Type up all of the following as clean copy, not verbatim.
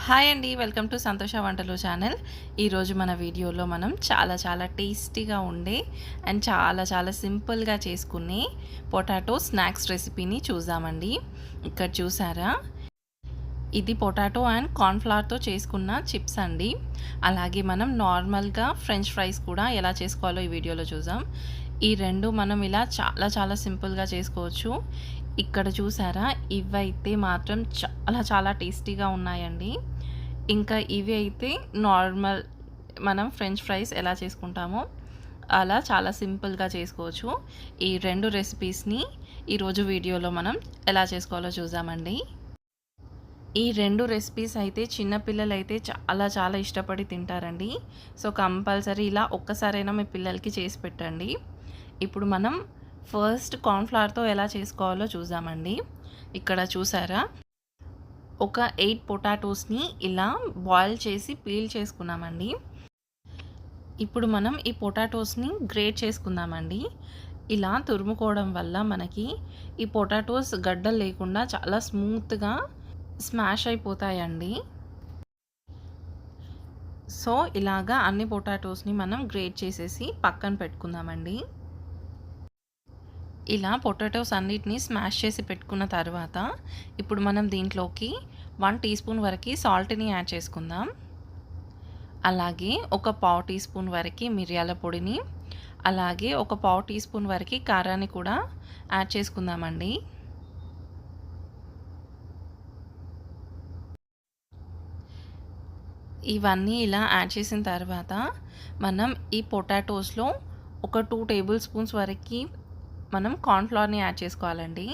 Hi అండి. Welcome to సంతోష వంటలు ఛానల్. ఈరోజు మన వీడియోలో మనం చాలా టేస్టీగా ఉండే అండ్ చాలా సింపుల్గా చేసుకునే పొటాటో స్నాక్స్ రెసిపీని చూద్దామండి. ఇక్కడ చూసారా, ఇది పొటాటో అండ్ కార్న్‌ఫ్లవర్‌తో చేసుకున్న చిప్స్ అండి. అలాగే మనం నార్మల్‌గా ఫ్రెంచ్ ఫ్రైస్ కూడా ఎలా చేసుకోవాలో ఈ వీడియోలో చూద్దాం. ఈ 2 మనం ఇలా చాలా సింపుల్‌గా చేసుకోవచ్చు. ఇక్కడ చూసారా, ఇవైతే మాత్రం చాలా టేస్టీగా ఉన్నాయండి. ఇంకా ఇవి అయితే నార్మల్ మనం ఫ్రెంచ్ ఫ్రైస్ ఎలా చేసుకుంటామో అలా చాలా సింపుల్‌గా చేసుకోవచ్చు. ఈ 2 రెసిపీస్‌ని ఈరోజు వీడియోలో మనం ఎలా చేసుకోవాలో చూద్దామండి. ఈ 2 రెసిపీస్ అయితే చిన్న పిల్లలైతే చాలా ఇష్టపడి తింటారండి. సో, కంపల్సరీ ఇలా ఒక్కసారైనా మీ పిల్లలకి చేసి పెట్టండి. ఇప్పుడు మనం ఫస్ట్ కార్న్‌ఫ్లవర్‌తో ఎలా చేసుకోవాలో చూద్దామండి. ఇక్కడ చూసారా, ఒక 8 పొటాటోస్‌ని ఇలా బాయిల్ చేసి పీల్ చేసుకున్నామండి. ఇప్పుడు మనం ఈ పొటాటోస్‌ని గ్రేట్ చేసుకుందామండి. ఇలా తురుముకోవడం వల్ల మనకి ఈ పొటాటోస్ గడ్డలు లేకుండా చాలా స్మూత్‌గా స్మాష్ అయిపోతాయండి. సో, ఇలాగా అన్ని పొటాటోస్‌ని మనం గ్రేట్ చేసేసి పక్కన పెట్టుకుందామండి. ఇలా పొటాటోస్ అన్నిటిని స్మాష్ చేసి పెట్టుకున్న తర్వాత ఇప్పుడు మనం దీంట్లోకి 1 టీ స్పూన్ వరకు సాల్ట్‌ని యాడ్ చేసుకుందాం. అలాగే ఒక పావు టీ స్పూన్ వరకు మిరియాల పొడిని, అలాగే ఒక పావు టీ స్పూన్ వరకు కారాన్ని కూడా యాడ్ చేసుకుందామండి. ఇవన్నీ ఇలా యాడ్ చేసిన తర్వాత మనం ఈ పొటాటోస్‌లో ఒక 2 టేబుల్ స్పూన్స్ వరకు మనం కార్న్‌ఫ్లవర్‌ని యాడ్ చేసుకోవాలండి.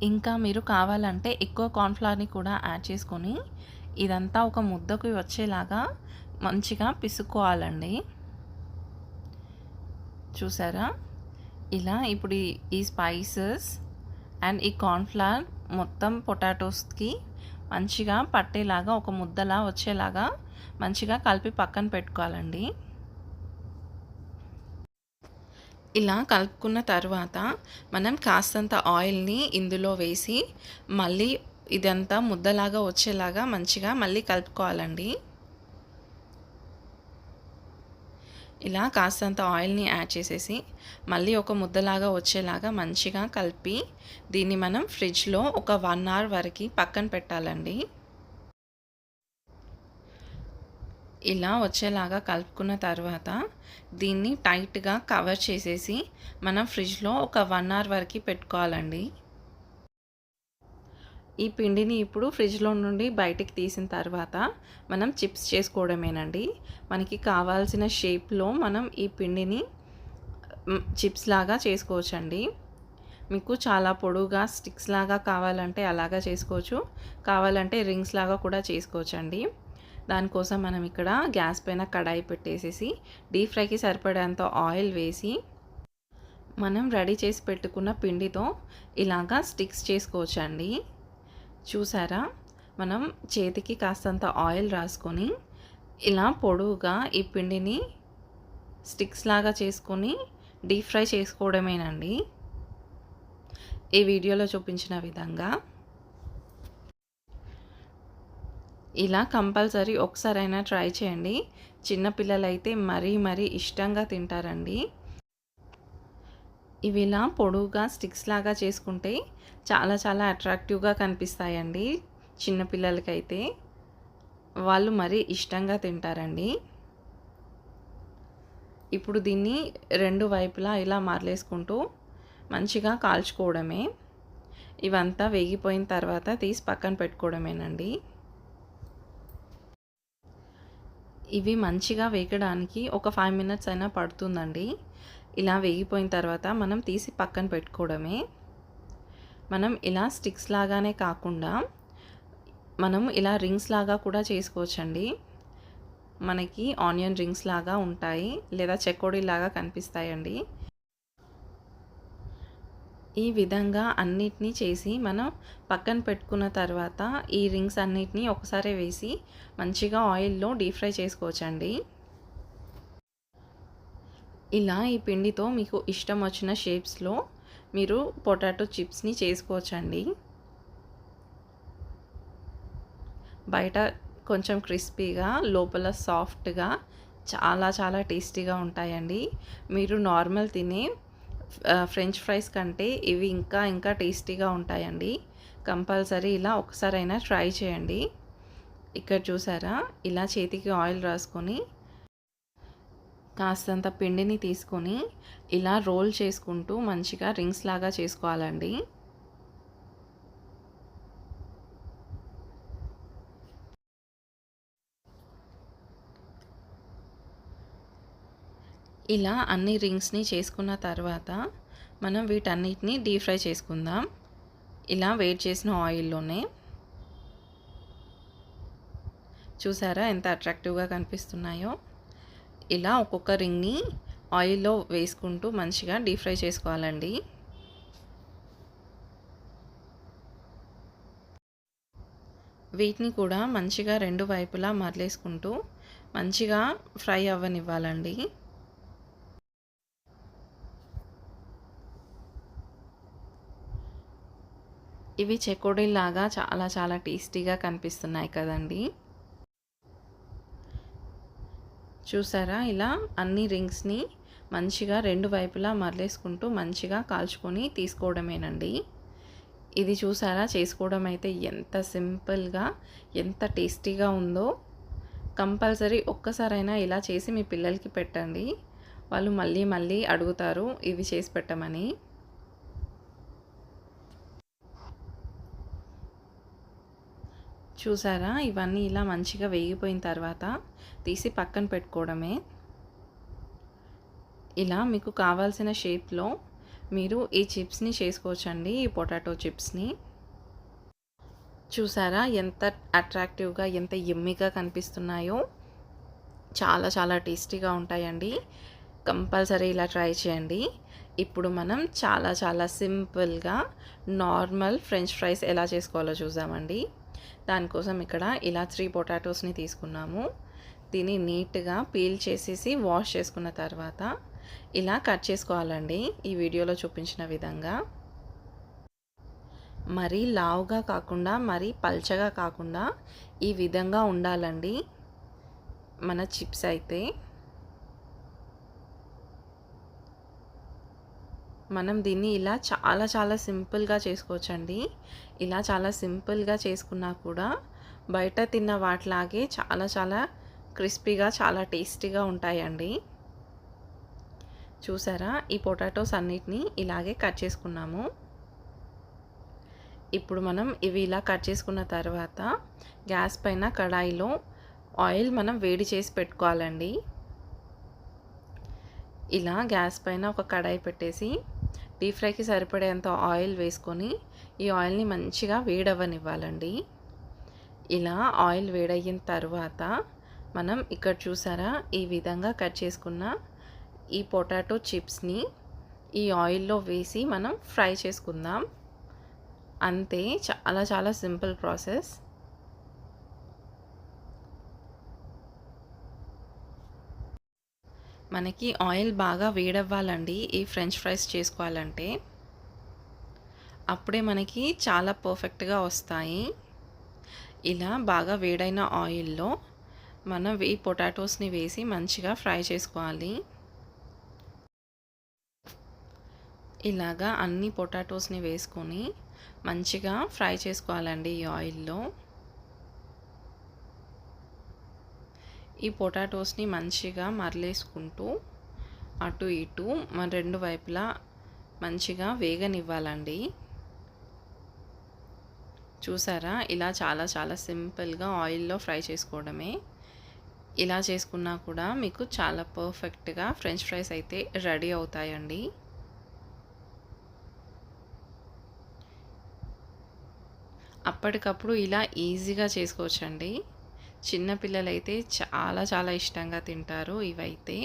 ఇంకా మీరు కావాలంటే ఎక్కువ కార్న్‌ఫ్లవర్‌ని కూడా యాడ్ చేసుకొని ఇదంతా ఒక ముద్దకు వచ్చేలాగా మంచిగా పిసుక్కోవాలండి. చూసారా, ఇలా ఇప్పుడు ఈ స్పైసెస్ అండ్ ఈ కార్న్‌ఫ్లవర్ మొత్తం పొటాటోస్‌కి మంచిగా పట్టేలాగా ఒక ముద్దలా వచ్చేలాగా మంచిగా కలిపి పక్కన పెట్టుకోవాలండి. ఇలా కలుపుకున్న తర్వాత మనం కాస్తంత ఆయిల్‌ని ఇందులో వేసి మళ్ళీ ఇదంతా ముద్దలాగా వచ్చేలాగా మంచిగా మళ్ళీ కలుపుకోవాలండి. ఇలా కాస్తంత ఆయిల్‌ని యాడ్ చేసేసి మళ్ళీ ఒక ముద్దలాగా వచ్చేలాగా మంచిగా కలిపి దీన్ని మనం ఫ్రిడ్జ్‌లో ఒక 1 అవర్ వరకు పక్కన పెట్టాలండి. ఇలా వచ్చేలాగా కలుపుకున్న తర్వాత దీన్ని టైట్‌గా కవర్ చేసేసి మనం ఫ్రిడ్జ్‌లో ఒక 1 అవర్ వరకు పెట్టుకోవాలండి. ఈ పిండిని ఇప్పుడు ఫ్రిడ్జ్‌లో నుండి బయటికి తీసిన తర్వాత మనం చిప్స్ చేసుకోవడమేనండి. మనకి కావాల్సిన షేప్‌లో మనం ఈ పిండిని చిప్స్ లాగా చేసుకోవచ్చండి. మీకు చాలా పొడుగా స్టిక్స్ లాగా కావాలంటే అలాగా చేసుకోవచ్చు. కావాలంటే రింగ్స్ లాగా కూడా చేసుకోవచ్చండి. దానికోసం మనం ఇక్కడ గ్యాస్ పైన కడాయి పెట్టేసేసి డీప్ ఫ్రైకి సరిపడేంత ఆయిల్ వేసి మనం రెడీ చేసి పెట్టుకున్న పిండితో ఇలాగా స్టిక్స్ చేసుకోవచ్చండి. చూసారా, మనం చేతికి కాస్తంత ఆయిల్ రాసుకొని ఇలా పొడవుగా ఈ పిండిని స్టిక్స్ లాగా చేసుకొని డీప్ ఫ్రై చేసుకోవడమేనండి. ఈ వీడియోలో చూపించిన విధంగా ఇలా కంపల్సరీ ఒకసారైనా ట్రై చేయండి. చిన్న పిల్లలైతే మరీ ఇష్టంగా తింటారండి. ఇవి ఇలా పొడవుగా స్టిక్స్ లాగా చేసుకుంటే చాలా అట్రాక్టివ్‌గా కనిపిస్తాయండి. చిన్న పిల్లలకైతే వాళ్ళు మరీ ఇష్టంగా తింటారండి. ఇప్పుడు దీన్ని 2 వైపులా ఇలా మరలేసుకుంటూ మంచిగా కాల్చుకోవడమే. ఇవంతా వేగిపోయిన తర్వాత తీసి పక్కన పెట్టుకోవడమేనండి. ఇవి మంచిగా వేగడానికి ఒక 5 మినిట్స్ అయినా పడుతుందండి. ఇలా వేగిపోయిన తర్వాత మనం తీసి పక్కన పెట్టుకోవడమే. మనం ఇలా స్టిక్స్ లాగానే కాకుండా మనం ఇలా రింగ్స్ లాగా కూడా చేసుకోవచ్చండి. మనకి ఆనియన్ రింగ్స్ లాగా ఉంటాయి, లేదా చెకోడీ లాగా కనిపిస్తాయండి. ఈ విధంగా అన్నిటినీ చేసి మనం పక్కన పెట్టుకున్న తర్వాత ఈ రింగ్స్ అన్నిటినీ ఒకసారి వేసి మంచిగా ఆయిల్‌లో డీప్ ఫ్రై చేసుకోవచ్చండి. ఇలా ఈ పిండితో మీకు ఇష్టం వచ్చిన షేప్స్‌లో మీరు పొటాటో చిప్స్‌ని చేసుకోవచ్చండి. బయట కొంచెం క్రిస్పీగా, లోపల సాఫ్ట్‌గా చాలా చాలా టేస్టీగా ఉంటాయండి. మీరు నార్మల్ తినే ఫ్రెంచ్ ఫ్రైస్ కంటే ఇవి ఇంకా ఇంకా టేస్టీగా ఉంటాయండి. కంపల్సరీ ఇలా ఒకసారైనా ట్రై చేయండి. ఇక్కడ చూసారా, ఇలా చేతికి ఆయిల్ రాసుకొని కాస్తంత పిండిని తీసుకొని ఇలా రోల్ చేసుకుంటూ మంచిగా రింగ్స్ లాగా చేసుకోవాలండి. ఇలా అన్ని రింగ్స్‌ని చేసుకున్న తర్వాత మనం వీటన్నిటిని డీప్ ఫ్రై చేసుకుందాం. ఇలా వేడి చేసిన ఆయిల్‌లోనే. చూసారా ఎంత అట్రాక్టివ్‌గా కనిపిస్తున్నాయో? ఇలా ఒక్కొక్క రింగ్‌ని ఆయిల్‌లో వేసుకుంటూ మంచిగా డీప్ ఫ్రై చేసుకోవాలండి. వీటిని కూడా మంచిగా రెండు వైపులా మరలేసుకుంటూ మంచిగా ఫ్రై అవ్వనివ్వాలండి. ఇవి చెకోడీలాగా చాలా చాలా టేస్టీగా కనిపిస్తున్నాయి కదండీ! చూసారా, ఇలా అన్ని రింగ్స్‌ని మంచిగా రెండు వైపులా మరలేసుకుంటూ మంచిగా కాల్చుకొని తీసుకోవడమేనండి. ఇది చూసారా, చేసుకోవడం అయితే ఎంత సింపుల్‌గా, ఎంత టేస్టీగా ఉందో. కంపల్సరీ ఒక్కసారైనా ఇలా చేసి మీ పిల్లలకి పెట్టండి. వాళ్ళు మళ్ళీ మళ్ళీ అడుగుతారు ఇవి చేసి పెట్టమని. చూసారా, ఇవన్నీ ఇలా మంచిగా వేగిపోయిన తర్వాత తీసి పక్కన పెట్టుకోవడమే. ఇలా మీకు కావాల్సిన షేప్‌లో మీరు ఈ చిప్స్‌ని చేసుకోవచ్చండి, ఈ పొటాటో చిప్స్‌ని. చూసారా ఎంత అట్రాక్టివ్‌గా, ఎంత యమ్మీగా కనిపిస్తున్నాయో. చాలా చాలా టేస్టీగా ఉంటాయండి. కంపల్సరీ ఇలా ట్రై చేయండి. ఇప్పుడు మనం చాలా చాలా సింపుల్గా నార్మల్ ఫ్రెంచ్ ఫ్రైస్ ఎలా చేసుకోవాలో చూద్దామండి. దానికోసం ఇక్కడ ఇలా 3 పొటాటోస్‌ని తీసుకున్నాము. దీన్ని నీట్‌గా పీల్ చేసేసి వాష్ చేసుకున్న తర్వాత ఇలా కట్ చేసుకోవాలండి, ఈ వీడియోలో చూపించిన విధంగా. మరీ లావుగా కాకుండా, మరీ పల్చగా కాకుండా ఈ విధంగా ఉండాలండి మన చిప్స్ అయితే. మనం దీన్ని ఇలా చాలా చాలా సింపుల్‌గా చేసుకోవచ్చండి. ఇలా చాలా సింపుల్‌గా చేసుకున్నా కూడా బయట తిన్న వాటిలాగే చాలా చాలా క్రిస్పీగా, చాలా టేస్టీగా ఉంటాయండి. చూసారా, ఈ పొటాటోస్ అన్నిటిని ఇలాగే కట్ చేసుకున్నాము. ఇప్పుడు మనం ఇవి ఇలా కట్ చేసుకున్న తర్వాత గ్యాస్ పైన కడాయిలో ఆయిల్ మనం వేడి చేసి పెట్టుకోవాలండి. ఇలా గ్యాస్ పైన ఒక కడాయి పెట్టేసి డీప్ ఫ్రైకి సరిపడేంత ఆయిల్ వేసుకొని ఈ ఆయిల్ని మంచిగా వేడవ్వనివ్వాలండి. ఇలా ఆయిల్ వేడయిన తర్వాత మనం ఇక్కడ చూసారా, ఈ విధంగా కట్ చేసుకున్న ఈ పొటాటో చిప్స్‌ని ఈ ఆయిల్‌లో వేసి మనం ఫ్రై చేసుకుందాం. అంతే, చాలా చాలా సింపుల్ ప్రాసెస్. మనకి ఆయిల్ బాగా వేడవ్వాలండి ఈ ఫ్రెంచ్ ఫ్రైస్ చేసుకోవాలంటే. అప్పుడే మనకి చాలా పర్ఫెక్ట్‌గా వస్తాయి. ఇలా బాగా వేడైన ఆయిల్‌లో మనం ఈ పొటాటోస్‌ని వేసి మంచిగా ఫ్రై చేసుకోవాలి. ఇలాగా అన్ని పొటాటోస్‌ని వేసుకొని మంచిగా ఫ్రై చేసుకోవాలండి ఈ ఆయిల్‌లో. ఈ పొటాటోస్‌ని మంచిగా మరలేసుకుంటూ అటు ఇటు మన రెండు వైపులా మంచిగా వేగనివ్వాలండి. చూసారా, ఇలా చాలా చాలా సింపుల్‌గా ఆయిల్‌లో ఫ్రై చేసుకోవడమే. ఇలా చేసుకున్నా కూడా మీకు చాలా పర్ఫెక్ట్‌గా ఫ్రెంచ్ ఫ్రైస్ అయితే రెడీ అవుతాయండి. అప్పటికప్పుడు ఇలా ఈజీగా చేసుకోవచ్చండి. చిన్న పిల్లలైతే చాలా చాలా ఇష్టంగా తింటారు ఇవైతే.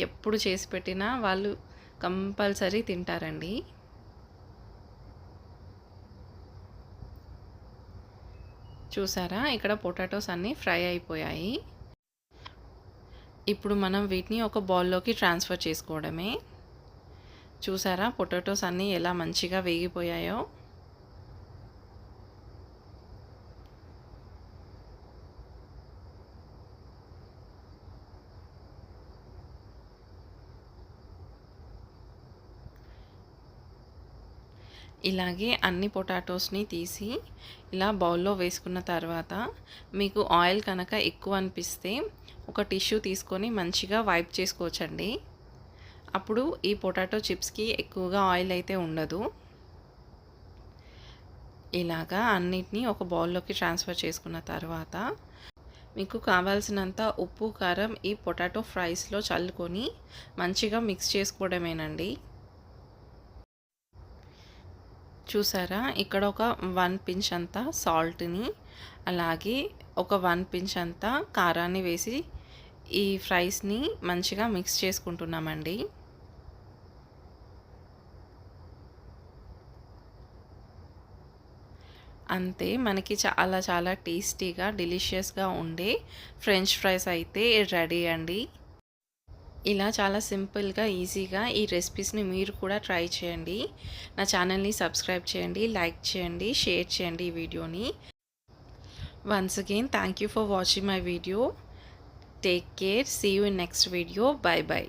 ఎప్పుడు చేసి పెట్టినా వాళ్ళు కంపల్సరీ తింటారండి. చూసారా, ఇక్కడ పొటాటోస్ అన్నీ ఫ్రై అయిపోయాయి. ఇప్పుడు మనం వీటిని ఒక బౌల్లోకి ట్రాన్స్ఫర్ చేసుకోవడమే. చూసారా, పొటాటోస్ అన్నీ ఎలా మంచిగా వేగిపోయాయో. ఇలాగే అన్ని పొటాటోస్ని తీసి ఇలా బౌల్లో వేసుకున్న తర్వాత మీకు ఆయిల్ కనుక ఎక్కువ అనిపిస్తే ఒక టిష్యూ తీసుకొని మంచిగా వైప్ చేసుకోవచ్చండి. అప్పుడు ఈ పొటాటో చిప్స్కి ఎక్కువగా ఆయిల్ అయితే ఉండదు. ఇలాగా అన్నిటినీ ఒక బౌల్లోకి ట్రాన్స్ఫర్ చేసుకున్న తర్వాత మీకు కావాల్సినంత ఉప్పు కారం ఈ పొటాటో ఫ్రైస్లో చల్లుకొని మంచిగా మిక్స్ చేసుకోవడమేనండి. చూసారా, ఇక్కడ ఒక 1 పించ్ అంతా సాల్ట్ని అలాగే ఒక 1 పించ్ అంతా కారాన్ని వేసి ఈ ఫ్రైస్ని మంచిగా మిక్స్ చేసుకుంటున్నామండి. అంతే, మనకి చాలా చాలా టేస్టీగా డెలిషియస్గా ఉండే ఫ్రెంచ్ ఫ్రైస్ అయితే రెడీ అండి. ఇలా చాలా సింపుల్గా ఈజీగా ఈ రెసిపీస్ని మీరు కూడా ట్రై చేయండి. నా ఛానల్ని సబ్స్క్రైబ్ చేయండి, లైక్ చేయండి, షేర్ చేయండి ఈ వీడియోని. Once again thank you for watching my video. Take care, see you in next video. Bye by.